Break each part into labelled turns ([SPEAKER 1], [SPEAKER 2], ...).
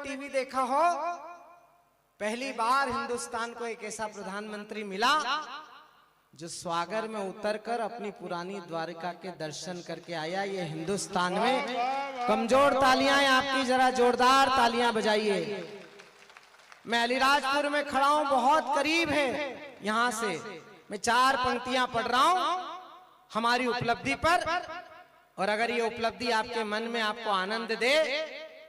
[SPEAKER 1] TV देखा हो, पहली बार हिंदुस्तान को एक ऐसा प्रधानमंत्री मिला जो स्वागर में उतरकर अपनी पुरानी द्वारिका के दर्शन करके आया। ये हिंदुस्तान में कमजोर तालियां हैं आपकी, जरा जोरदार तालियां बजाइए। मैं अलीराजपुर में खड़ा हूं, बहुत करीब है यहां से। मैं 4 पंक्तियां पढ़ रहा हूं हमारी उपलब्धि पर, और अगर ये उपलब्धि आपके मन में आपको आनंद दे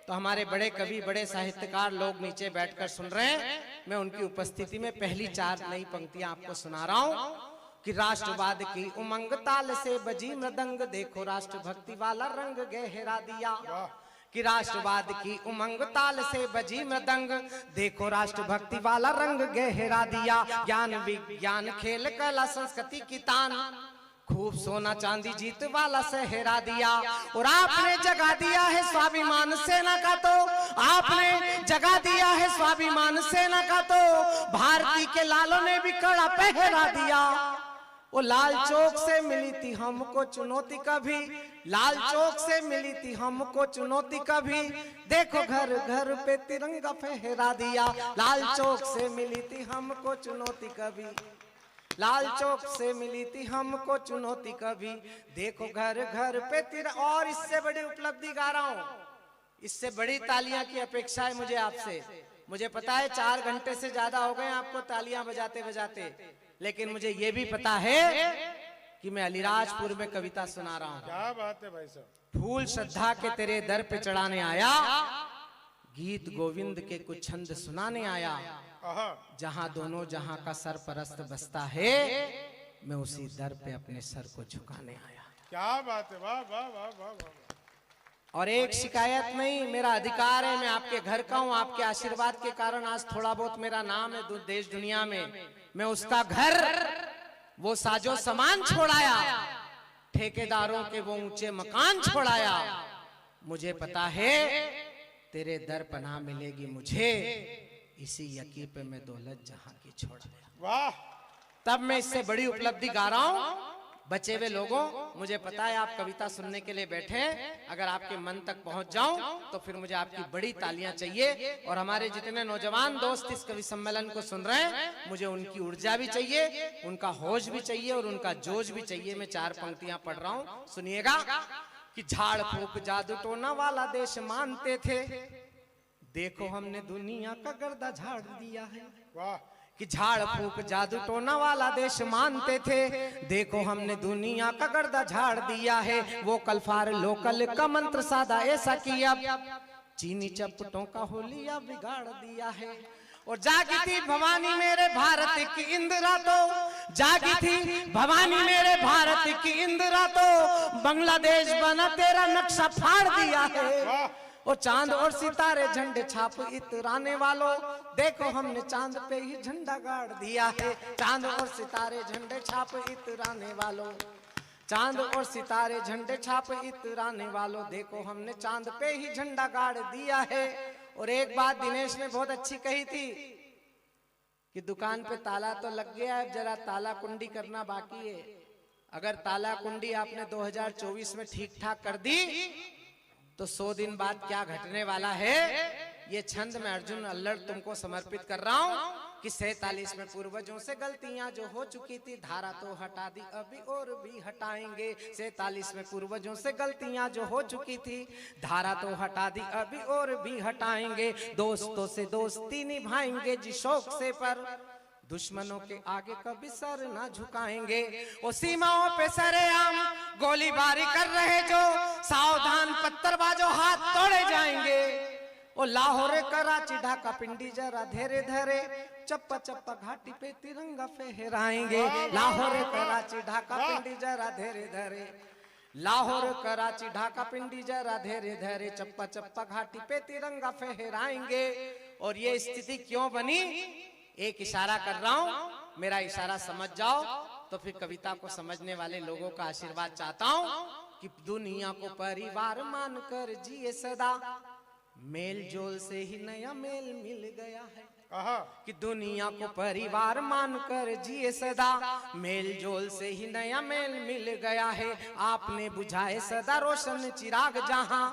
[SPEAKER 1] तो हमारे बड़े कवि, बड़े साहित्यकार लोग नीचे बैठकर सुन रहे हैं। मैं उनकी उपस्थिति में पहली 4 नई पंक्तियां आपको सुना रहा हूं कि राष्ट्रवाद की उमंग ताल से बजी मृदंग, देखो राष्ट्रभक्ति वाला रंग गहरा दिया। कि राष्ट्रवाद की उमंग ताल से बजी मृदंग, देखो राष्ट्रभक्ति वाला रंग गहरा दिया। ज्ञान विज्ञान खेल कला संस्कृति की तान, खूब सोना चांदी जीत वाला सहरा दिया। और आपने जगा दिया है स्वाभिमान सेना का, तो आपने जगा दिया है स्वाभिमान सेना का, तो भारती के लालों ने भी कड़ा पहरा दिया। वो लाल चौक से मिली थी हमको चुनौती कभी, लाल चौक से मिली थी हमको चुनौती कभी, देखो घर घर पे तिरंगा फहरा दिया। लाल चौक से मिली थी हमको चुनौती कभी, लाल चौक से मिली थी हमको चुनौती कभी, देखो घर घर पे तिरंगा। और इससे बड़ी उपलब्धि गा रहा हूं, इससे बड़ी तालियां की अपेक्षा है मुझे आपसे। मुझे पता है 4 घंटे से ज्यादा हो गए आपको तालियां बजाते बजाते, लेकिन मुझे ये भी पता है कि मैं अलीराजपुर में कविता सुना रहा हूं।
[SPEAKER 2] क्या बात है भाई साहब।
[SPEAKER 1] फूल श्रद्धा के तेरे दर पे चढ़ाने आया, गीत गोविंद के कुछ छंद सुनाने आया। जहां दोनों जहां का सरपरस्त बसता है, मैं उसी दर पे अपने सर को झुकाने आया।
[SPEAKER 2] क्या बात है, वाह वाह वाह वाह वाह।
[SPEAKER 1] और एक शिकायत नहीं, मेरा अधिकार है, मैं आपके घर का हूं। आपके आशीर्वाद के कारण आज थोड़ा बहुत मेरा नाम है देश दुनिया में। मैं उसका घर, वो साजो सामान छोड़ाया, ठेकेदारों के वो ऊंचे मकान छोड़ाया। मुझे पता है तेरे दर पनाह मिलेगी मुझे, इसी यकीन पे मैं दौलत जहां की छोड़ गया।
[SPEAKER 2] वाह।
[SPEAKER 1] तब मैं इससे बड़ी उपलब्धि गा रहा हूं। बचे हुए लोगों, मुझे पता है आप कविता सुनने के लिए बैठे हैं। अगर आपके मन तक पहुंच जाऊं तो फिर मुझे आपकी बड़ी तालियां चाहिए। और हमारे जितने नौजवान दोस्त इस कवि सम्मेलन को सुन रहे हैं, मुझे उनकी ऊर्जा भी चाहिए, उनका होश भी चाहिए और उनका जोश भी चाहिए। मैं 4 पंक्तियां पढ़ रहा हूं, सुनिएगा। कि झाड़ फूक जादू टोना वाला देश मानते थे, देखो हमने दुनिया का गर्दा झाड़ दिया है।
[SPEAKER 2] वाह।
[SPEAKER 1] कि झाड़ फूक जादू टोना वाला देश मानते थे, देखो हमने दुनिया का गर्दा झाड़ दिया है। वो कलफार लोकल का मंत्र साधा ऐसा किया, चीनी चपटों का होलिया बिगाड़ दिया है। और जागी थी भवानी मेरे भारत की इंदिरा, तो जागी थी भवानी मेरे भारत की इंदिरा, तो बांग्लादेश बना तेरा नक्शा फाड़ दिया है। और चांद और सितारे झंडे छाप इतराने वालों, देखो हमने चांद पे ही झंडा गाड़ दिया है। चांद और सितारे झंडे छाप इतराने वालों, चांद और सितारे झंडे छाप इतराने वालों, देखो हमने चांद पे ही झंडा गाड़ दिया है। और एक बात दिनेश ने बहुत अच्छी कही थी कि दुकान पे ताला तो लग गया है, जरा ताला कुंडी करना बाकी है। अगर ताला कुंडी आपने 2024 में ठीक ठाक कर दी तो 100 दिन बाद क्या घटने वाला है, ये छंद में अर्जुन अल्लड़ तुमको समर्पित कर रहा हूं। कि 47 में पूर्वजों से गलतियां जो हो चुकी थी, धारा तो हटा दी अभी और भी हटाएंगे। 47 में पूर्वजों से गलतियां जो हो चुकी थी, धारा तो हटा दी अभी और भी हटाएंगे। दोस्तों से दोस्ती निभाएंगे जी शौक से, पर दुश्मनों के आगे कभी सर ना झुकाएंगे। और सीमाओं पे सरेआम गोलीबारी कर रहे जो, सावधान पत्थरबाजों हाथ तोड़े जाएंगे। और लाहौर कराची ढाका पिंडी जरा धीरे धीरे, चप्पा चप्पा घाटी पे तिरंगा फहराएंगे। लाहौर कराची ढाका पिंडी जरा धीरे धीरे, लाहौर कराची ढाका पिंडी जरा धीरे धीरे, चप्पा चप्पा घाटी पे तिरंगा फहराएंगे। और ये स्थिति क्यों बनी, एक इशारा कर रहा हूं, मेरा इशारा समझ जाओ तो फिर कविता को समझने वाले लोगों का आशीर्वाद चाहता हूं। कि दुनिया को परिवार मानकर जिए सदा, मेल जोल से ही नया मेल मिल गया है। कि दुनिया को परिवार मानकर जिए सदा, मेल जोल से ही नया मेल मिल गया है। आपने बुझाए सदा रोशन चिराग जहां,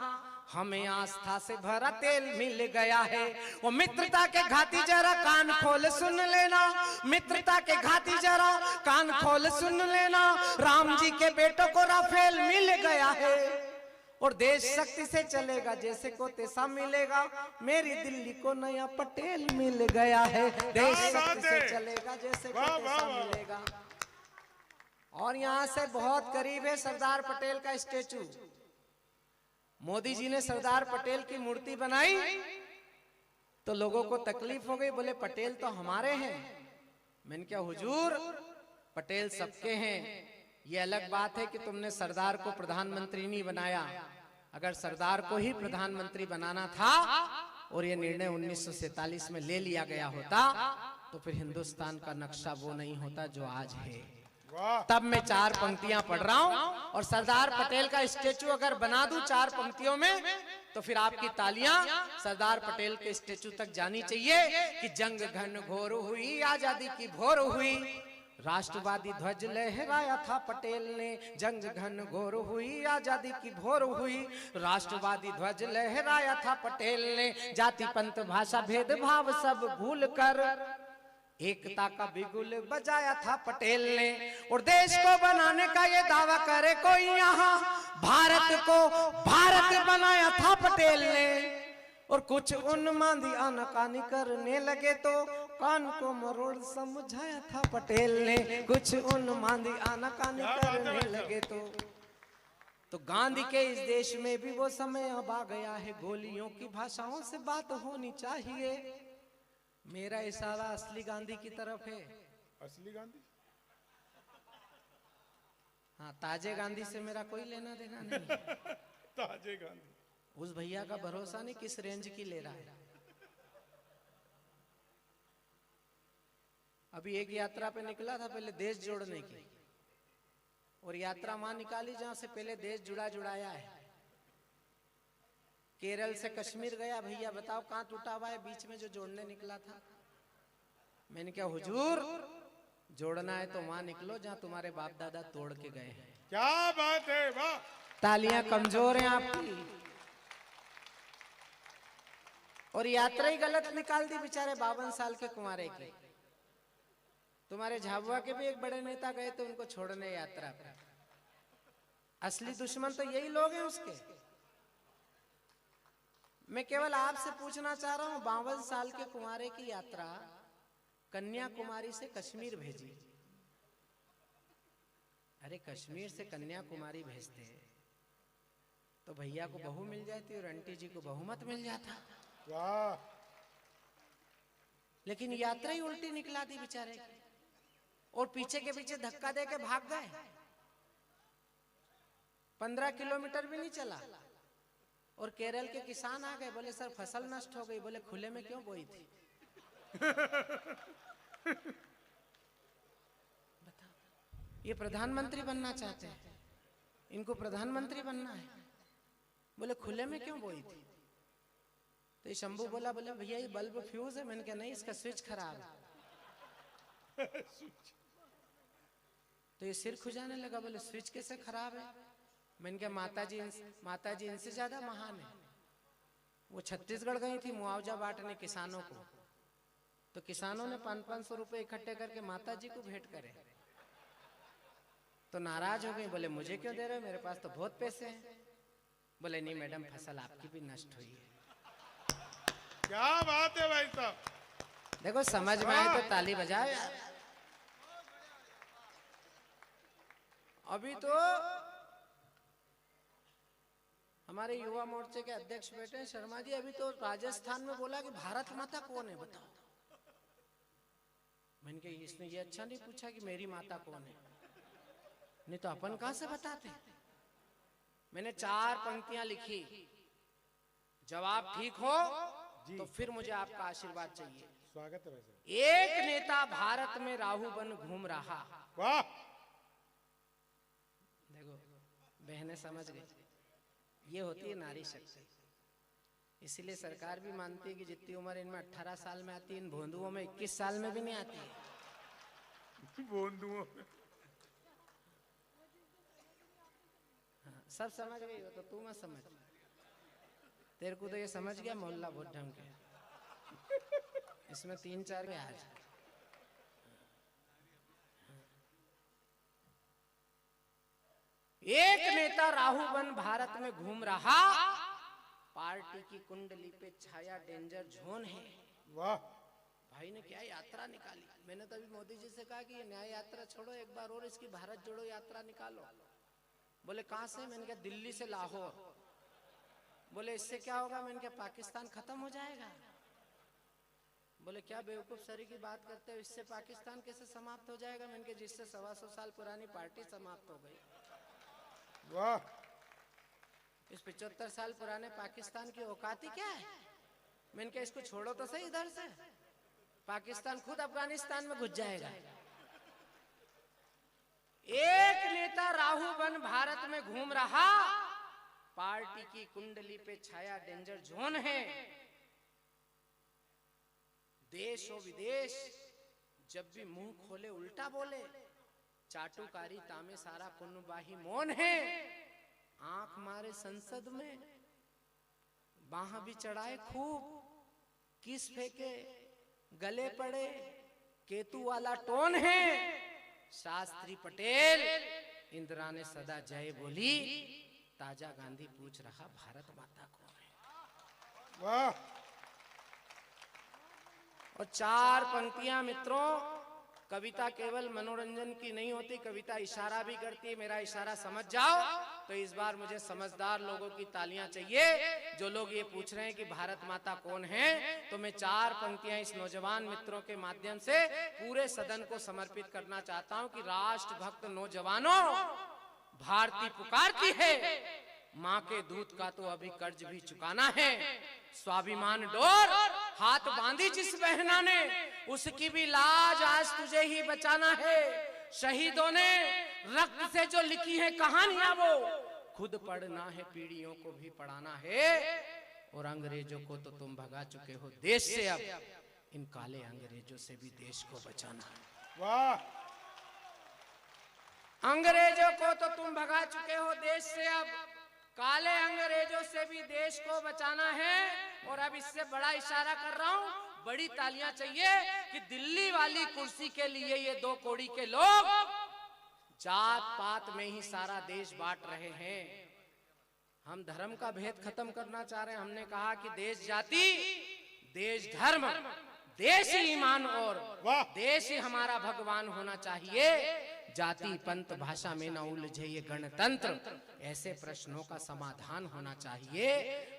[SPEAKER 1] हमें आस्था से भरा तेल मिल गया है। वो मित्रता के घाती जरा कान खोल सुन लेना, मित्रता के घाती जरा कान खोल सुन लेना, राम जी के बेटों को राफेल मिल गया है। और देश शक्ति से चलेगा जैसे को तैसा मिलेगा, मेरी दिल्ली को नया पटेल मिल गया है। देश शक्ति से चलेगा जैसे को तैसा मिलेगा। और यहाँ से बहुत करीब है सरदार पटेल का स्टेचू। मोदी जी ने सरदार पटेल की मूर्ति बनाई तो लोगों को तकलीफ हो गई, बोले पटेल तो हमारे हैं। मैंने क्या हुजूर, पटेल सबके हैं। ये अलग बात है कि तुमने सरदार को प्रधानमंत्री नहीं बनाया। अगर सरदार को ही प्रधानमंत्री बनाना था और ये निर्णय 1947 में ले लिया गया होता तो फिर हिंदुस्तान का नक्शा वो नहीं होता जो आज है। तब मैं 4 पंक्तियां पढ़ रहा हूं और सरदार पटेल का स्टेचू अगर बना दूं 4 पंक्तियों में तो फिर आपकी तालियां सरदार पटेल के स्टेचू तक जानी चाहिए कि जंग घन घोर हुई, आजादी की भोर हुई, राष्ट्रवादी ध्वज लहराया था पटेल ने। जंग घन घोर हुई, आजादी की भोर हुई, राष्ट्रवादी ध्वज लहराया था पटेल ने। जाति पंथ भाषा भेदभाव सब भूल कर एकता का बिगुल बजाया था पटेल ने। और देश को बनाने का ये दावा करे कोई यहाँ, भारत को भारत बनाया था पटेल ने। और कुछ उन्मादी आनाकानी करने लगे तो कान को मरोड़ समझाया था पटेल ने। कुछ उन्मादी आनाकानी करने लगे तो गांधी के इस देश में भी वो समय अब आ गया है, गोलियों की भाषाओं से बात होनी चाहिए। मेरा इशारा असली गांधी की तरफ है।
[SPEAKER 2] असली गांधी?
[SPEAKER 1] हाँ, ताजे गांधी से मेरा कोई लेना देना नहीं।
[SPEAKER 2] ताजे गांधी
[SPEAKER 1] उस भैया का भरोसा नहीं किस रेंज की ले रहा है। अभी एक यात्रा पे निकला था पहले देश जोड़ने की, और यात्रा वहां निकाली जहां से पहले देश जुड़ाया है। केरल से कश्मीर गया भैया, बताओ कहां टूटा हुआ है बीच में जो जोड़ने निकला था। मैंने क्या हुजूर, जोड़ना है तो वहां निकलो जहां तुम्हारे बाप दादा तोड़ के गए हैं।
[SPEAKER 2] क्या बात है, वाह।
[SPEAKER 1] तालियां कमजोर हैं आपकी। और यात्रा ही गलत निकाल दी बेचारे 52 साल के कुंवारे की। तुम्हारे झाबुआ के भी एक बड़े नेता गए थे उनको छोड़ने यात्रा पर। असली दुश्मन तो यही लोग हैं उसके। मैं केवल आपसे पूछना चाह रहा हूं, 52 साल के कुंवारे की यात्रा कन्याकुमारी से कश्मीर भेजी। अरे कश्मीर से कन्याकुमारी भेजते तो भैया को बहू मिल जाती और आंटी जी को बहुमत मिल जाता।
[SPEAKER 2] वाह।
[SPEAKER 1] लेकिन यात्रा ही उल्टी निकला दी बेचारे, और पीछे के पीछे धक्का दे के भाग गए। 15 किलोमीटर भी नहीं चला और केरल के किसान आ गए, बोले सर फसल नष्ट हो गई। बोले खुले में क्यों बोई थी? बताओ, ये प्रधानमंत्री बनना चाहते हैं, इनको प्रधानमंत्री बनना है, बोले खुले में क्यों बोई थी? तो ये शंभू बोला भैया ये बल्ब फ्यूज है। मैंने कहा नहीं, इसका स्विच खराब है। तो ये सिर खुजाने लगा, बोले स्विच कैसे खराब है? मैंने कहा माता जी इनसे ज्यादा महान है। वो छत्तीसगढ़ गई थी मुआवजा बांटने किसानों को, तो किसानों ने 500-500 रुपए इकट्ठे करके माता जी को भेंट करे, तो नाराज हो गई। बोले मुझे क्यों दे रहे हो, मेरे पास तो बहुत पैसे हैं। बोले नहीं मैडम, फसल आपकी भी नष्ट हुई है।
[SPEAKER 2] क्या बात है भाई साहब।
[SPEAKER 1] देखो समझ में आए तो ताली बजाओ यार। अभी तो हमारे युवा मोर्चे के अध्यक्ष बैठे हैं शर्मा जी, अभी तो राजस्थान में बोला कि भारत माता कौन है बताओ। मैंने कहा इसने ये अच्छा नहीं पूछा कि मेरी माता कौन है, नहीं तो अपन कहां से बताते। मैंने 4 पंक्तियां लिखी, जवाब ठीक हो तो फिर मुझे आपका आशीर्वाद चाहिए।
[SPEAKER 2] स्वागत है भाई साहब।
[SPEAKER 1] एक नेता भारत में राहु बन घूम रहा।
[SPEAKER 2] वाह।
[SPEAKER 1] देखो बहनें समझ गई, ये होती है नारी शक्ति। इसीलिए सरकार भी मानती है कि जितनी उम्र इनमें 18 साल में आती है, इन भोंदुओं में 21 साल में भी नहीं आती है।
[SPEAKER 2] भोंदुओं में
[SPEAKER 1] हाँ, सब समझ गई हो तो तू मत समझ। तेरे को तो ये समझ गया मोहल्ला बहुत ढंग के, इसमें 3-4 पे आज एक नेता राहुल भारत में घूम रहा, पार्टी की कुंडली पे छाया डेंजर जोन है।
[SPEAKER 2] वाह
[SPEAKER 1] भाई ने क्या यात्रा निकाली। मैंने तो अभी मोदी जी से कहा कि ये न्याय यात्रा छोड़ो, एक बार और इसकी भारत जोड़ो यात्रा निकालो। बोले कहां से? मैंने कहा दिल्ली से लाहौर। बोले इससे क्या होगा? मैंने कहा पाकिस्तान खत्म हो जाएगा। बोले क्या बेवकूफ सरी की बात करते हो, इससे पाकिस्तान कैसे समाप्त हो जाएगा? मैंने कहा जिससे 125 साल पुरानी पार्टी समाप्त हो गई।
[SPEAKER 2] वाह
[SPEAKER 1] इस 75 साल पुराने पाकिस्तान की औकात ही क्या है? मैंने कहा इसको छोड़ो तो सही, इधर से पाकिस्तान खुद अफगानिस्तान में घुस जाएगा। एक नेता राहुल भारत में घूम रहा, पार्टी की कुंडली पे छाया डेंजर जोन है। देश और विदेश जब भी मुंह खोले उल्टा बोले, चाटुकारी तामे सारा कुन्नबाही मौन है। आंख मारे संसद में, बाह भी चढ़ाए खूब, किस फेंके गले पड़े, केतु वाला टोन है। शास्त्री पटेल इंदिरा ने सदा जय बोली, ताजा गांधी पूछ रहा भारत माता कौन है।
[SPEAKER 2] वाह
[SPEAKER 1] और 4 पंक्तियां मित्रों, कविता केवल मनोरंजन की नहीं होती, कविता इशारा भी करती है। मेरा इशारा समझ जाओ तो इस बार मुझे समझदार लोगों की तालियां चाहिए। जो लोग ये पूछ रहे हैं कि भारत माता कौन है, तो मैं 4 पंक्तियां इस नौजवान मित्रों के माध्यम से पूरे सदन को समर्पित करना चाहता हूं कि राष्ट्र भक्त नौजवानों, भारती पुकारती है, माँ के दूध का तो अभी कर्ज भी चुकाना है। स्वाभिमान डोर हाथ बांधी जिस बहना ने, उसकी भी लाज आज तुझे ही बचाना है। शहीदों ने रक्त से जो लिखी है कहानियां, वो खुद पढ़ना है, पीढ़ियों को भी पढ़ाना है। और अंग्रेजों को तो तुम भगा चुके हो देश से, अब इन काले अंग्रेजों से भी देश को बचाना है।
[SPEAKER 2] वाह
[SPEAKER 1] अंग्रेजों को तो तुम भगा चुके हो देश से, अब काले अंग्रेजों से भी देश को बचाना है। और अब इससे बड़ा इशारा कर रहा हूं, बड़ी तालियां चाहिए कि दिल्ली वाली कुर्सी के लिए ये 2 कौड़ी के लोग जात पात में ही सारा देश बांट रहे हैं। हम धर्म का भेद खत्म करना चाह रहे हैं। हमने कहा कि देश जाति, देश धर्म, देश ईमान और देश ही हमारा भगवान होना चाहिए। जाति पंथ भाषा में न उलझे ये गणतंत्र, ऐसे प्रश्नों का समाधान होना चाहिए।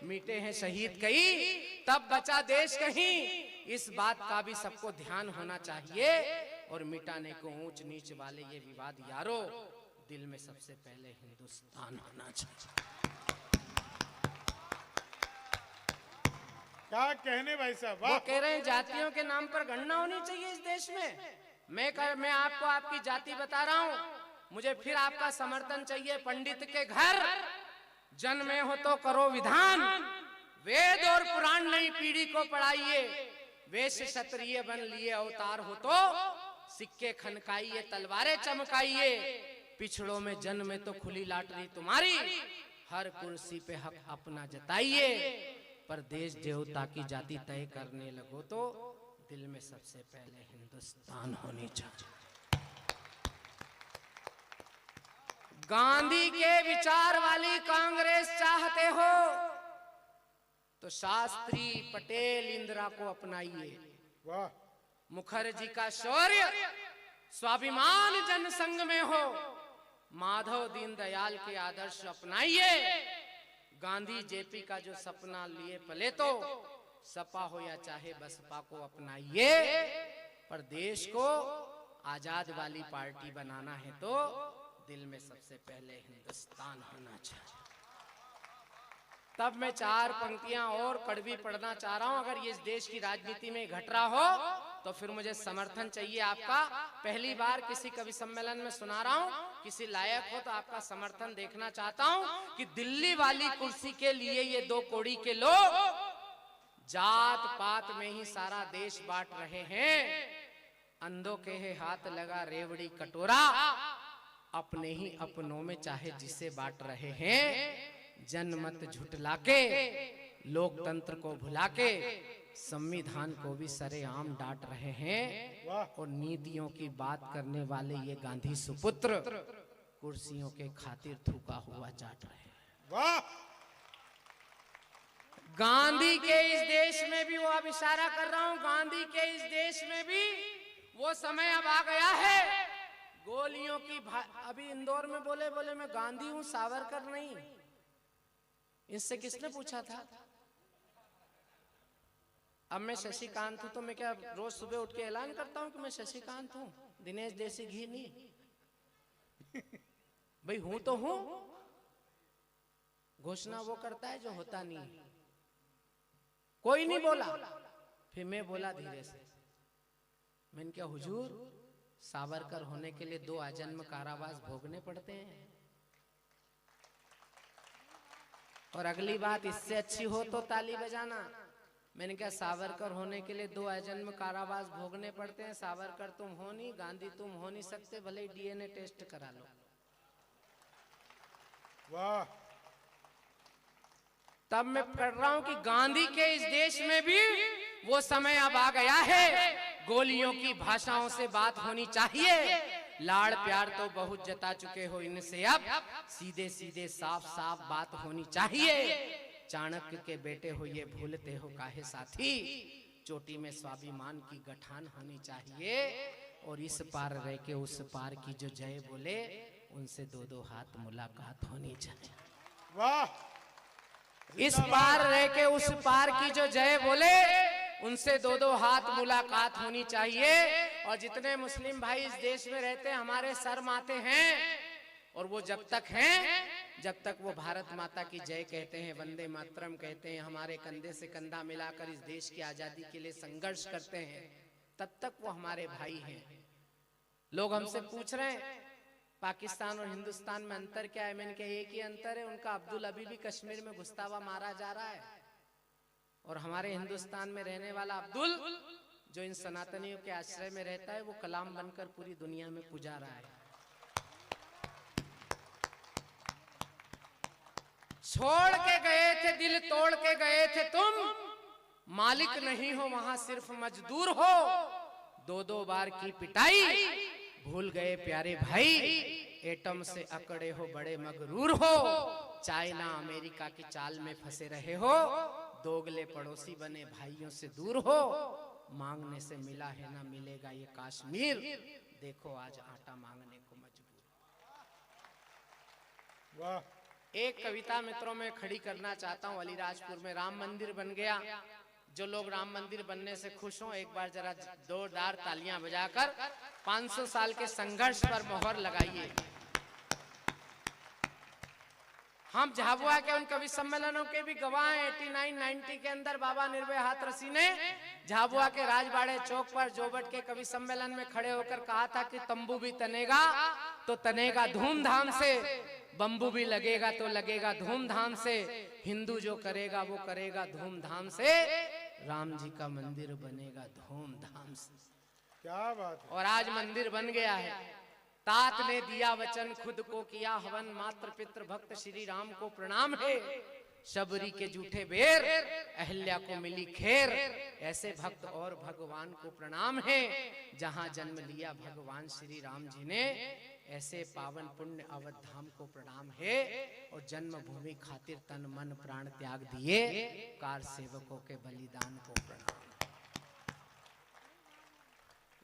[SPEAKER 1] मिटे हैं शहीद कई, तब बचा देश कहीं, इस बात का भी सबको ध्यान होना चाहिए। और मिटाने को ऊंच नीच वाले ये विवाद यारो, दिल में सबसे पहले हिंदुस्तान होना चाहिए।
[SPEAKER 2] क्या कहने भाई साहब,
[SPEAKER 1] वो
[SPEAKER 2] वाह
[SPEAKER 1] कह रहे हैं जातियों के नाम पर गणना होनी चाहिए इस देश में। मैं आपको आपकी जाति बता रहा हूं, मुझे फिर आपका समर्थन चाहिए। पंडित के घर जन्मे हो तो करो विधान, वेद और पुराण नई पीढ़ी को पढ़ाइए। वैश्य क्षत्रिय बन लिए अवतार हो तो सिक्के खनकाइए, तलवारें चमकाइए। पिछड़ों में जन्मे तो खुली लाटरी तुम्हारी, हर कुर्सी पे हक अपना जताइए। पर देश देवता की जाति तय करने लगो तो दिल में सबसे पहले हिंदुस्तान होनी चाहिए। गांधी के विचार वाली कांग्रेस चाहते हो तो शास्त्री पटेल इंदिरा को अपनाइए।
[SPEAKER 2] वाह
[SPEAKER 1] मुखर्जी का शौर्य स्वाभिमान जनसंघ में हो, माधव दीनदयाल के आदर्श अपनाइए। गांधी जेपी का जो सपना लिए पले तो सपा हो या चाहे बसपा को अपनाइए। पर देश को आजाद वाली पार्टी बनाना है तो दिल में सबसे पहले हिंदुस्तान होना चाहिए। तब मैं 4 पंक्तियां और कड़वी पढ़ना चाह रहा हूं। अगर ये इस देश की राजनीति में घट रहा हो तो फिर मुझे समर्थन चाहिए आपका। पहली बार किसी कवि सम्मेलन में सुना रहा हूं, किसी लायक हो तो आपका समर्थन देखना चाहता हूं कि दिल्ली वाली कुर्सी के लिए ये 2 कौड़ी के लोग जात पात में ही सारा देश बांट रहे हैं। अंधों के है हाथ लगा रेवड़ी कटोरा, अपने ही अपनों में चाहे जिसे बांट रहे हैं। जनमत झुटला के लोकतंत्र को भुला के संविधान को भी सरेआम डांट रहे हैं।
[SPEAKER 2] वाह
[SPEAKER 1] और नीतियों की बात करने वाले ये गांधी सुपुत्र कुर्सियों के खातिर थूका हुआ चाट रहे हैं।
[SPEAKER 2] वाह
[SPEAKER 1] गांधी के इस देश में भी, वो अब इशारा कर रहा हूं, गांधी के इस देश में भी वो समय अब आ गया है गोलियों की अभी इंदौर में बोले मैं गांधी हूं, सावरकर नहीं। इससे किसने पूछा था? अब मैं शशिकांत हूं तो मैं क्या रोज सुबह उठ के ऐलान करता हूं कि मैं शशिकांत हूं, दिनेश देसी घी नहीं। भाई हूं तो हूं, घोषणा वो करता है जो होता नहीं। कोई नहीं बोला, फिर मैं बोला धीरे से, मैंने क्या हुजूर, सावरकर होने के लिए 2 आजन्म कारावास भोगने पड़ते हैं। और अगली बात इससे अच्छी हो तो ताली बजाना। मैंने कहा सावरकर होने के लिए 2 आजन्म कारावास भोगने पड़ते हैं। सावरकर तुम हो नहीं, गांधी तुम हो नहीं सकते, भले ही डीएनए टेस्ट करा लो।
[SPEAKER 2] वाह
[SPEAKER 1] तब मैं कर रहा हूं कि गांधी के इस देश में भी वो समय अब आ गया है, गोलियों की भाषाओं से बात होनी चाहिए। लाड़ प्यार तो बहुत जता चुके हो इनसे, अब सीधे सीधे साफ साफ बात होनी चाहिए। चाणक्य के बेटे हो ये भूलते हो काहे साथी, चोटी में स्वाभिमान की गठान होनी चाहिए। और इस पार रह के उस पार की जो जय बोले, उनसे 2-2 हाथ मुलाकात होनी चाहिए।
[SPEAKER 2] वाह
[SPEAKER 1] इस पार रह के उस पार की जो जय बोले, उनसे 2-2 हाथ मुलाकात होनी चाहिए। और जितने मुस्लिम भाई इस देश में रहते हैं, हमारे सर माते हैं, और वो जब तक हैं, जब तक वो भारत माता की जय कहते हैं, वंदे मातरम कहते हैं, हमारे कंधे से कंधा मिलाकर इस देश की आजादी के लिए संघर्ष करते हैं, तब तक वो हमारे भाई हैं। लोग हमसे पूछ रहे हैं पाकिस्तान और हिंदुस्तान में अंतर क्या है? मैंने कहा एक ही अंतर है, उनका अब्दुल अभी भी कश्मीर में घुसता हुआ मारा जा रहा है, और हमारे हिंदुस्तान में रहने वाला अब्दुल, जो इन सनातनियों के आश्रय में रहता है, वो कलाम बनकर पूरी दुनिया में पुजा रहा है। छोड़ के गए थे, दिल तोड़ के गए थे तुम, मालिक नहीं हो वहां सिर्फ मजदूर हो। 2-2 बार की पिटाई भूल गए प्यारे भाई, एटम से अकड़े हो बड़े मगरूर हो। चाइना अमेरिका की चाल में फंसे रहे हो, दोगले पड़ोसी बने भाइयों से दूर हो। मांगने से मिला है ना मिलेगा ये कश्मीर, देखो आज आटा मांगने को मजबूर।
[SPEAKER 2] वाह
[SPEAKER 1] एक कविता मित्रों में खड़ी करना चाहता हूँ। अलीराजपुर में राम मंदिर बन गया। जो लोग राम मंदिर बनने से खुश हों, एक बार जरा जोरदार तालियां बजाकर 500 साल के संघर्ष पर मोहर लगाइए। हम झाबुआ के उन कवि सम्मेलनों के भी गवाह हैं। 89-90 के अंदर बाबा निर्भय हाथरसी ने झाबुआ के राजबाड़े चौक पर जोबट के कवि सम्मेलन में खड़े होकर कहा था कि तंबू भी तनेगा तो तनेगा धूमधाम से, बंबू भी लगेगा तो लगेगा धूमधाम से, हिंदू जो करेगा वो करेगा धूमधाम से, राम जी का मंदिर बनेगा धूमधाम से।
[SPEAKER 2] क्या बात है।
[SPEAKER 1] और आज मंदिर बन गया है। तात ने दिया वचन, खुद को किया हवन, मात्र पितृ भक्त श्री राम को प्रणाम है। शबरी के जूठे बेर, अहिल्या को मिली खेर, ऐसे भक्त और भगवान को प्रणाम है। जहां जन्म लिया भगवान श्री राम जी ने, ऐसे पावन पुण्य अवध धाम को प्रणाम है। और जन्मभूमि खातिर तन मन प्राण त्याग दिए, कार सेवकों के बलिदान को प्रणाम।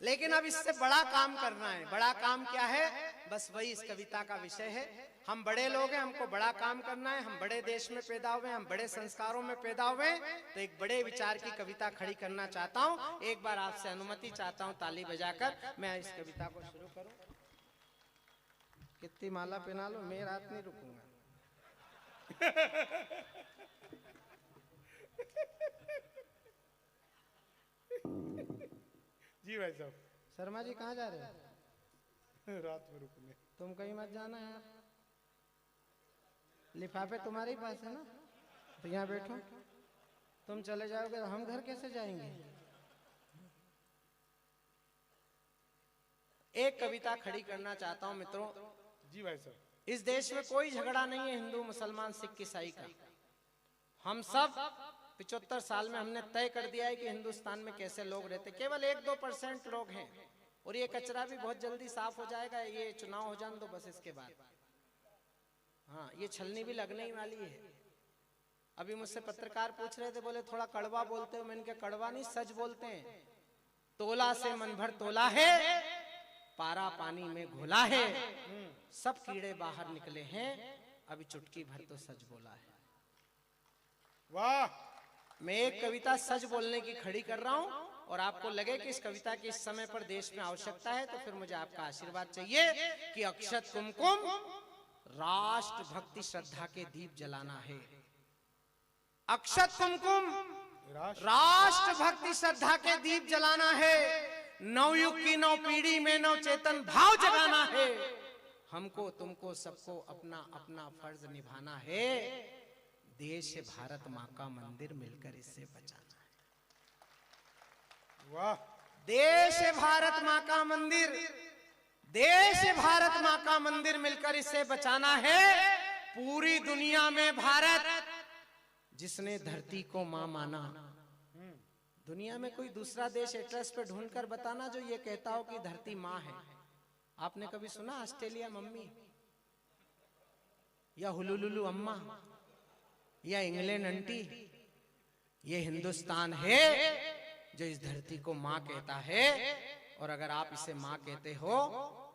[SPEAKER 1] लेकिन अब इससे बड़ा काम करना है। बड़ा काम क्या है? बस वही इस कविता का विषय है। हम बड़े लोग हैं, हमको बड़ा काम करना है। हम बड़े देश में पैदा हुए, हम बड़े संस्कारों में पैदा हुए, तो एक बड़े विचार की कविता खड़ी करना चाहता हूं। एक बार आपसे अनुमति चाहता हूं ताली बजाकर मैं इस कविता को शुरू करूं। कितनी माला पहना लो, मैं रात नहीं रुकूंगा।
[SPEAKER 2] जी भाई साहब।
[SPEAKER 1] शर्मा जी कहाँ जा रहे हो?
[SPEAKER 2] रात में रुकने।
[SPEAKER 1] तुम कहीं मत जाना यार, लिफाफे तुम्हारे ही पास है ना, तो यहाँ बैठो। तुम चले जाओगे तो हम घर कैसे जाएंगे? एक कविता खड़ी करना चाहता हूँ मित्रों।
[SPEAKER 2] जी भाई साहब।
[SPEAKER 1] इस देश में कोई झगड़ा नहीं है हिंदू मुसलमान सिख ईसाई का। हम सब 75 साल में हमने तय कर दिया है कि हिंदुस्तान में कैसे लोग रहते, केवल 1-2% लोग हैं और ये कचरा भी बहुत जल्दी साफ हो जाएगा। ये चुनाव हो जाने दो बस, इसके बाद हाँ ये छलनी भी लगने ही वाली है। अभी मुझसे पत्रकार पूछ रहे थे, बोले थोड़ा कड़वा बोलते हो। मैंने कहा कड़वा नहीं, सच बोलते हैं। तोला से मन भर तोला है, पारा पानी में घोला है, सब कीड़े बाहर निकले हैं, अभी चुटकी भर तो सच बोला है।
[SPEAKER 2] वाह।
[SPEAKER 1] मैं एक कविता सच बोलने की खड़ी कर रहा हूं और आपको लगे कि इस कविता की इस समय पर देश में आवश्यकता है तो फिर मुझे आपका आशीर्वाद चाहिए कि अक्षत कुमकुम राष्ट्र भक्ति श्रद्धा के दीप जलाना है। अक्षत कुमकुम राष्ट्र भक्ति श्रद्धा के दीप जलाना है। नवयुग की नव पीढ़ी में नव चेतन भाव जगाना है। हमको तुमको सबको अपना अपना फर्ज निभाना है। देश भारत माँ का मंदिर मिलकर इससे बचाना है।
[SPEAKER 2] वाह।
[SPEAKER 1] देश भारत माँ का मंदिर, देश भारत माँ का मंदिर मिलकर इसे बचाना है। पूरी दुनिया में भारत जिसने धरती को माँ माना, दुनिया में कोई दूसरा देश एड्रेस पे ढूंढकर बताना जो ये कहता हो कि धरती माँ है। आपने कभी सुना ऑस्ट्रेलिया मम्मी, या हुलुलुलु अम्मा, या इंग्लैंड आंटी? ये हिंदुस्तान है जो इस धरती को माँ कहता है। और अगर आप इसे माँ कहते हो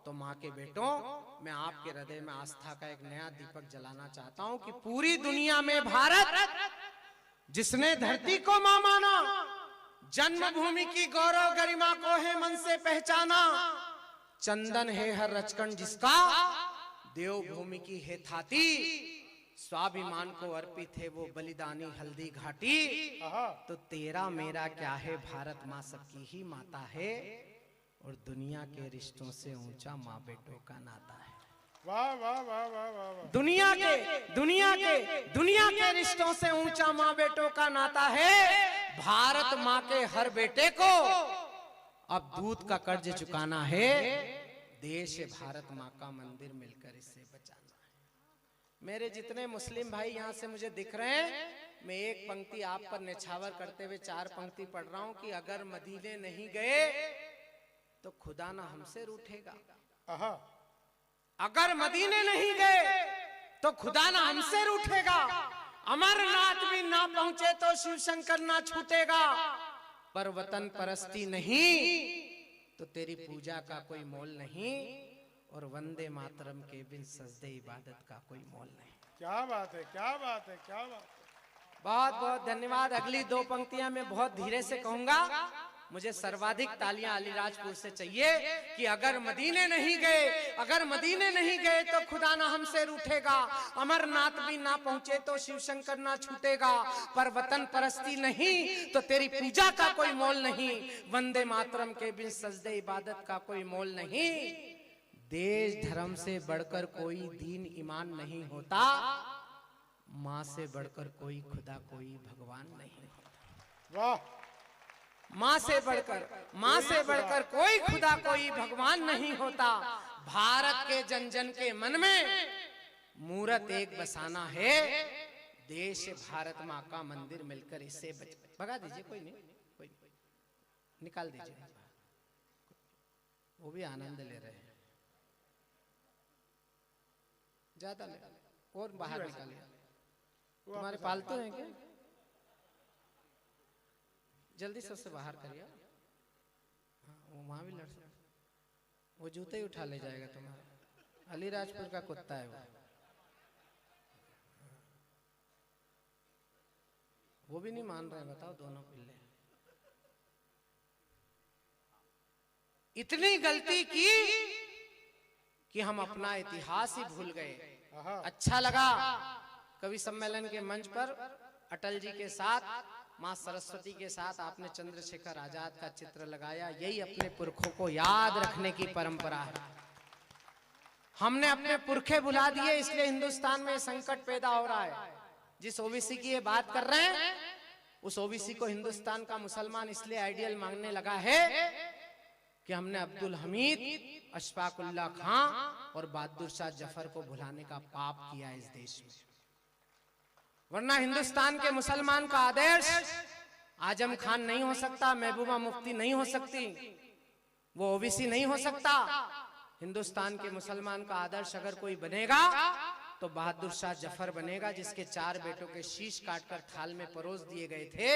[SPEAKER 1] तो माँ के बेटों, मैं आपके हृदय में आस्था का एक नया दीपक जलाना चाहता हूं कि पूरी दुनिया में भारत जिसने धरती को माँ माना, जन्मभूमि की गौरव गरिमा को है मन से पहचाना, चंदन है हर रचकन जिसका, देवभूमि की है थाती, स्वाभिमान को अर्पित है वो बलिदानी हल्दी घाटी। तो तेरा मेरा क्या है, भारत माँ सबकी ही माता है और दुनिया के रिश्तों से ऊंचा माँ बेटों का नाता है।
[SPEAKER 2] वाह वाह वाह वाह वाह वाह।
[SPEAKER 1] दुनिया के रिश्तों से ऊंचा माँ बेटों का नाता है। भारत माँ के हर बेटे को अब दूध का कर्ज चुकाना है। देश भारत माँ का मंदिर मिलकर इसे बचाना है। मेरे जितने मुस्लिम भाई यहाँ से मुझे दिख रहे हैं, मैं एक पंक्ति आप पर निछावर करते हुए 4 पंक्ति पढ़ रहा हूँ कि अगर मदीने नहीं गए तो खुदा ना हमसे रूठेगा। अगर मदीने नहीं गए तो खुदा ना हमसे रूठेगा। अमरनाथ भी ना पहुंचे तो शिव शंकर ना छूटेगा। पर वतन परस्ती नहीं तो तेरी पूजा का कोई मोल नहीं, और वंदे मातरम के बिन सजदे इबादत का कोई मोल नहीं।
[SPEAKER 2] क्या बात है, क्या बात है, क्या बात है।
[SPEAKER 1] बहुत बहुत धन्यवाद। अगली 2 पंक्तियां मैं बहुत धीरे से कहूंगा। मुझे सर्वाधिक तालियां अलीराजपुर से चाहिए कि अगर मदीने नहीं गए तो खुदा ना हमसे रूठेगा। अमरनाथ भी ना पहुंचे तो शिव शंकर ना छूटेगा। पर वतन परस्ती नहीं तो तेरी पूजा का कोई मोल नहीं। वंदे मातरम के बिन सजदे इबादत का कोई मोल नहीं। देश धर्म से बढ़कर कोई दीन ईमान नहीं होता। माँ से बढ़कर कोई खुदा कोई भगवान नहीं होता।
[SPEAKER 2] वाह।
[SPEAKER 1] माँ से बढ़कर कोई खुदा कोई भगवान नहीं होता। भारत के जन जन के मन में मूरत एक बसाना है। देश भारत माँ का मंदिर मिलकर इसे भगा दीजिए। कोई नहीं, कोई निकाल दीजिए, वो भी आनंद ले रहे हैं। ज्यादा नहीं, और बाहर निकालिए। तुम्हारे पालतू हैं क्या? जल्दी से उससे बाहर करिए। वो वहां भी लड़ सकते, वो जूते ही उठा ले जाएगा तुम्हारा। अलीराजपुर का कुत्ता है वो भी नहीं मान रहे। बताओ, दोनों पिल्ले इतनी गलती की कि हम अपना इतिहास ही भूल गए। अच्छा लगा कवि सम्मेलन के मंच पर अटल जी के साथ, माँ सरस्वती के साथ आपने चंद्रशेखर आजाद का चित्र लगाया। यही अपने पुरखों को याद रखने की परंपरा है। हमने अपने पुरखे भुला दिए, इसलिए हिंदुस्तान में संकट पैदा हो रहा है। जिस ओबीसी की ये बात कर रहे हैं, उस ओबीसी को हिंदुस्तान का मुसलमान इसलिए आइडियल मांगने लगा है कि हमने अब्दुल हमीद, अशफाकुल्ला खां और बहादुर शाह जफर को भुलाने का पाप किया इस देश में। वरना हिंदुस्तान के मुसलमान का आदर्श आजम खान नहीं हो सकता, महबूबा मुफ्ती नहीं हो सकती, वो ओबीसी नहीं हो सकता। हिंदुस्तान के मुसलमान का आदर्श अगर कोई बनेगा तो बहादुर शाह जफर बनेगा, जिसके 4 बेटों के शीश काटकर थाल में परोस दिए गए थे।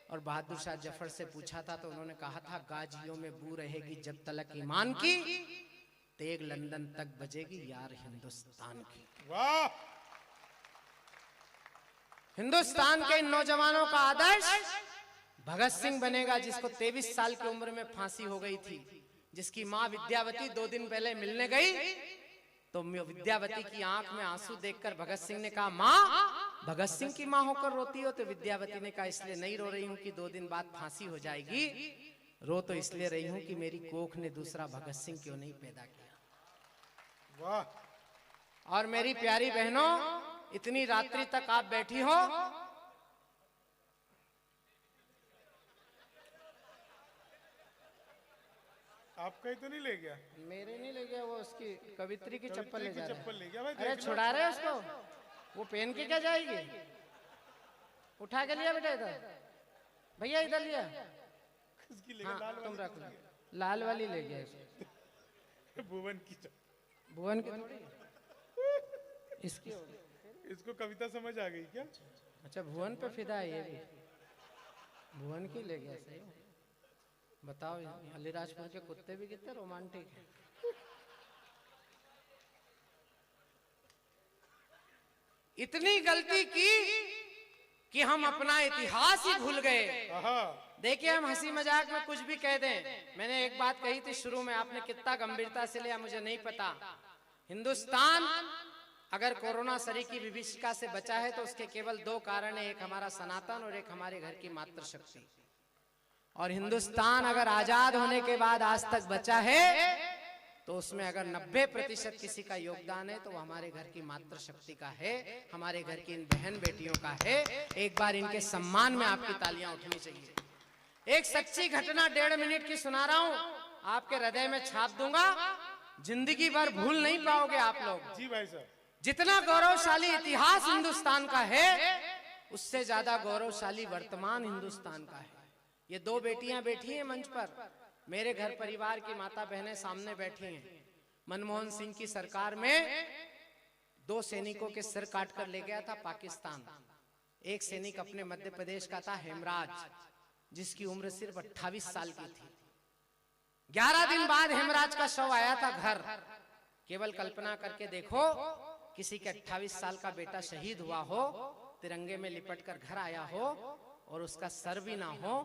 [SPEAKER 1] और बहादुर शाह जफर से पूछा था तो उन्होंने कहा था, गाजियों में बू रहेगी जब तलक ईमान की, तेग लंदन तक बजेगी यार हिंदुस्तान की।
[SPEAKER 2] वाह!
[SPEAKER 1] हिंदुस्तान के इन नौजवानों का आदर्श भगत सिंह बनेगा, जिसको 23 साल की उम्र में फांसी हो गई थी, जिसकी मां विद्यावती 2 दिन पहले मिलने गई तो विद्यावती की आंख में आंसू देखकर भगत सिंह ने कहा, मां भगत सिंह की मां होकर रोती हो? तो विद्यावती ने कहा, इसलिए नहीं रो रही हूं कि 2 दिन बाद फांसी हो जाएगी, रो तो इसलिए रही हूं कि मेरी कोख ने दूसरा भगत सिंह क्यों नहीं पैदा किया।
[SPEAKER 2] वाह!
[SPEAKER 1] और मेरी प्यारी बहनों, इतनी रात्रि तक आप बैठी हो,
[SPEAKER 2] आपका ही तो नहीं ले गया?
[SPEAKER 1] मेरे नहीं ले गया, वो उसकी कवित्री की चप्पल ले
[SPEAKER 2] कवित्री
[SPEAKER 1] जा
[SPEAKER 2] की
[SPEAKER 1] रहा
[SPEAKER 2] चप्पल
[SPEAKER 1] है।
[SPEAKER 2] ले गया भाई,
[SPEAKER 1] अरे
[SPEAKER 2] देख लो।
[SPEAKER 1] छुड़ा रहे उसको, वो पहन के क्या जाएगी? उठा के लिया बेटा इधर, भैया इधर लिया।
[SPEAKER 2] किसकी ले गया?
[SPEAKER 1] हाँ
[SPEAKER 2] लाल
[SPEAKER 1] तुम
[SPEAKER 2] वाली
[SPEAKER 1] रख लो, लाल वाली ले गया इसको।
[SPEAKER 2] तो? भुवन की चप्पल।
[SPEAKER 1] भुवन की थोड़ी, इसकी होगी।
[SPEAKER 2] इसको कविता समझ आ गई क्या?
[SPEAKER 1] अच्छा भुवन पे फिदा है ये भी, भुवन की ले गया। सही बताओ, अलीराजपुर के कुत्ते भी कितने रोमांटिक हैं। इतनी गलती की कि हम अपना इतिहास ही भूल गए।
[SPEAKER 2] आहा!
[SPEAKER 1] देखिए, हम हंसी मजाक में कुछ भी कह दें। मैंने एक बात कही थी शुरू में, आपने कितना गंभीरता से लिया मुझे नहीं पता। हिंदुस्तान अगर कोरोना सरी की विभीषिका से बचा है तो उसके केवल 2 कारण है, एक हमारा सनातन और एक हमारे घर की मातृशक्ति। और हिंदुस्तान अगर आजाद होने के बाद आज तक बचा है तो उसमें अगर 90% किसी का योगदान है तो वो हमारे घर की मातृशक्ति का है, हमारे घर की इन बहन बेटियों का है। एक बार इनके सम्मान में आपकी तालियां उठनी चाहिए। एक सच्ची घटना 1.5 मिनट की सुना रहा हूं, आपके हृदय में छाप दूंगा, जिंदगी भर भूल नहीं पाओगे आप लोग।
[SPEAKER 2] जी भाई साहब।
[SPEAKER 1] जितना गौरवशाली इतिहास हिंदुस्तान का है, उससे ज्यादा गौरवशाली वर्तमान हिंदुस्तान का है। ये 2 बेटियां बैठी हैं मंच पर, मेरे घर परिवार की माता बहनें सामने बैठी हैं। मनमोहन सिंह की सरकार में 2 सैनिकों के सिर काट कर ले गया था पाकिस्तान। एक सैनिक अपने मध्य प्रदेश का था, हेमराज, जिसकी उम्र सिर्फ 28 साल की थी। 11 दिन बाद हेमराज का शव आया था घर। केवल कल्पना करके देखो, किसी के 28 साल का बेटा शहीद हुआ हो, तिरंगे में लिपट कर घर आया हो और उसका सर भी ना हो,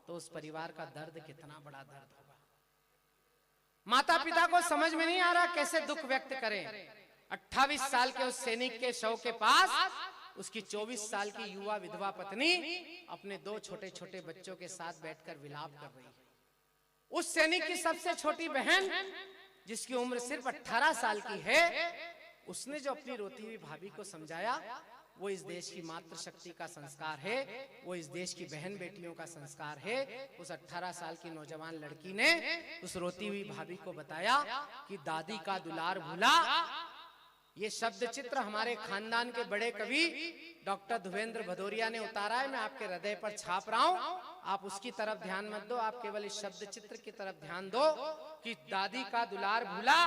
[SPEAKER 1] तो उस परिवार का दर्द कितना बड़ा दर्द होगा। माता पिता को समझ में नहीं आ रहा कैसे दुख व्यक्त करें। 28 साल के उस सैनिक के शव के पास उसकी 24 साल की युवा विधवा पत्नी अपने 2 छोटे छोटे बच्चों के साथ बैठकर विलाप कर रही है। उस सैनिक की सबसे छोटी बहन, जिसकी उम्र सिर्फ 18 साल की है, उसने जो अपनी रोती हुई भाभी को समझाया, वो इस देश की मातृशक्ति का संस्कार है, वो इस देश की बहन बेटियों का संस्कार है। उस 18 साल की नौजवान लड़की ने उस रोती हुई भाभी को बताया कि दादी का दुलार भूला। ये शब्द चित्र हमारे खानदान के बड़े कवि डॉक्टर धुवेंद्र भदौरिया ने उतारा है, मैं आपके हृदय पर छाप रहा हूं। आप उसकी तरफ ध्यान मत दो, आप केवल इस शब्द चित्र की तरफ ध्यान दो कि दादी का दुलार भूला,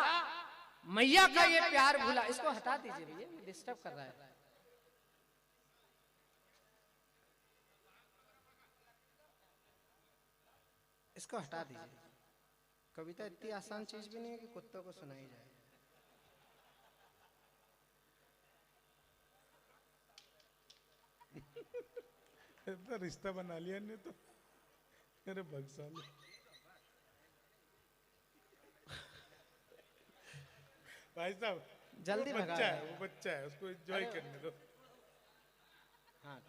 [SPEAKER 1] मैया का ये प्यार भूला। इसको हटा दीजिए भैया, डिस्टर्ब कर रहा है। इसको हटा दीजिए। कविता इतनी आसान चीज भी नहीं है कि कुत्तों को सुनाई जाए।
[SPEAKER 2] इतना रिश्ता बना लिया ने तो मेरे भगसाले। भाई साहब
[SPEAKER 1] जल्दी
[SPEAKER 2] वो
[SPEAKER 1] भगा
[SPEAKER 2] बच्चा
[SPEAKER 1] रहा
[SPEAKER 2] है, वो बच्चा है, उसको एंजॉय करने दो।
[SPEAKER 1] हाँ,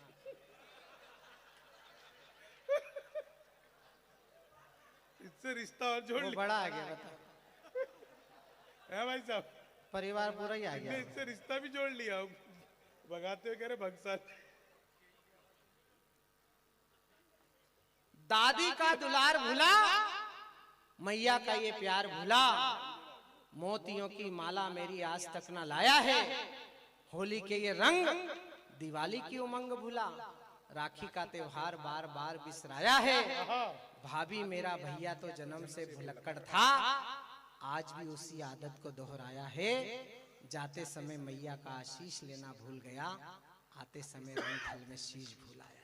[SPEAKER 2] इससे रिश्ता और जोड़
[SPEAKER 1] वो
[SPEAKER 2] लिया
[SPEAKER 1] बड़ा आ गया, बता।
[SPEAKER 2] है भाई साहब,
[SPEAKER 1] परिवार पूरा ही आ
[SPEAKER 2] इसने
[SPEAKER 1] गया।
[SPEAKER 2] इससे रिश्ता भी जोड़ लिया। भगाते हुए कह रहे भगसाल।
[SPEAKER 1] दादी का दुलार भूला, मैया का ये प्यार भूला, मोतियों की माला मेरी आज तक ना लाया है, होली के ये रंग दिवाली की उमंग भूला, राखी का त्योहार बार बार बिसराया है। भाभी मेरा भैया तो जन्म से भुलक्कड़ था, आज भी उसी आदत को दोहराया है। जाते समय मैया का आशीष लेना भूल गया, आते समय रंगथल में शीश भूल आया।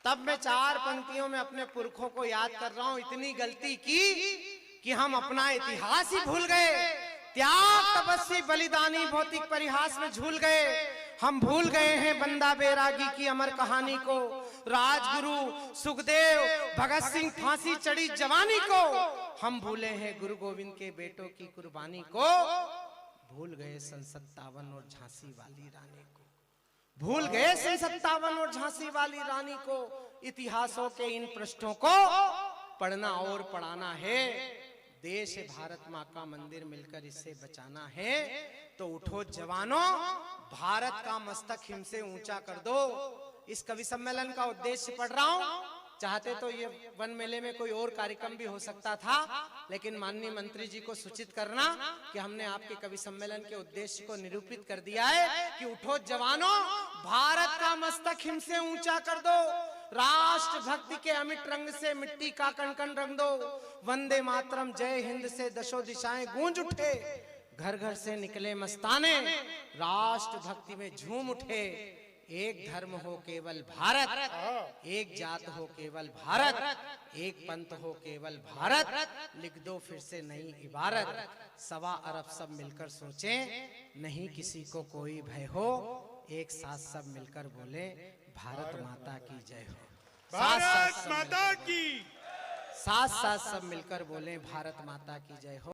[SPEAKER 1] तब मैं 4 पंक्तियों में अपने पुरखों को याद कर रहा हूं। इतनी गलती की कि हम अपना इतिहास ही भूल गए। त्याग तपस्वी बलिदानी भौतिक परिहास में झूल गए। हम भूल गए हैं बंदा बैरागी की अमर कहानी को, राजगुरु सुखदेव भगत सिंह फांसी चढ़ी जवानी को। हम भूले हैं गुरु गोविंद के बेटों की कुर्बानी को। भूल गए सन 57 और झांसी वाली रानी को। भूल गए सन 57 और झांसी वाली रानी को। इतिहासों के इन पृष्ठों को पढ़ना और पढ़ाना है। देश है भारत माँ का मंदिर, मिलकर इसे बचाना है। तो उठो जवानों, भारत का मस्तक हिम से ऊंचा कर दो। इस कवि सम्मेलन का उद्देश्य पढ़ रहा हूं। चाहते तो ये वन मेले में कोई और कार्यक्रम भी हो सकता था, लेकिन माननीय मंत्री जी को सूचित करना कि हमने आपके कवि सम्मेलन के उद्देश्य को निरूपित कर दिया है कि उठो जवानों, भारत का मस्तक हिम से ऊंचा कर दो। राष्ट्र भक्ति के अमिट रंग से मिट्टी का कण कण रंग दो। वंदे मातरम जय हिंद से दशों दिशाएं गूंज उठे। घर घर से निकले मस्ताने, राष्ट्र भक्ति में झूम उठे। एक धर्म हो केवल भारत, एक जात हो केवल भारत, एक पंथ हो केवल भारत। लिख दो फिर से नई इबारत, 1.25 अरब सब मिलकर सोचें, नहीं किसी को कोई भय हो। एक साथ सब मिलकर बोले, भारत माता की जय हो।
[SPEAKER 2] भारत माता की।
[SPEAKER 1] साथ साथ सब मिलकर बोले, भारत माता की जय हो।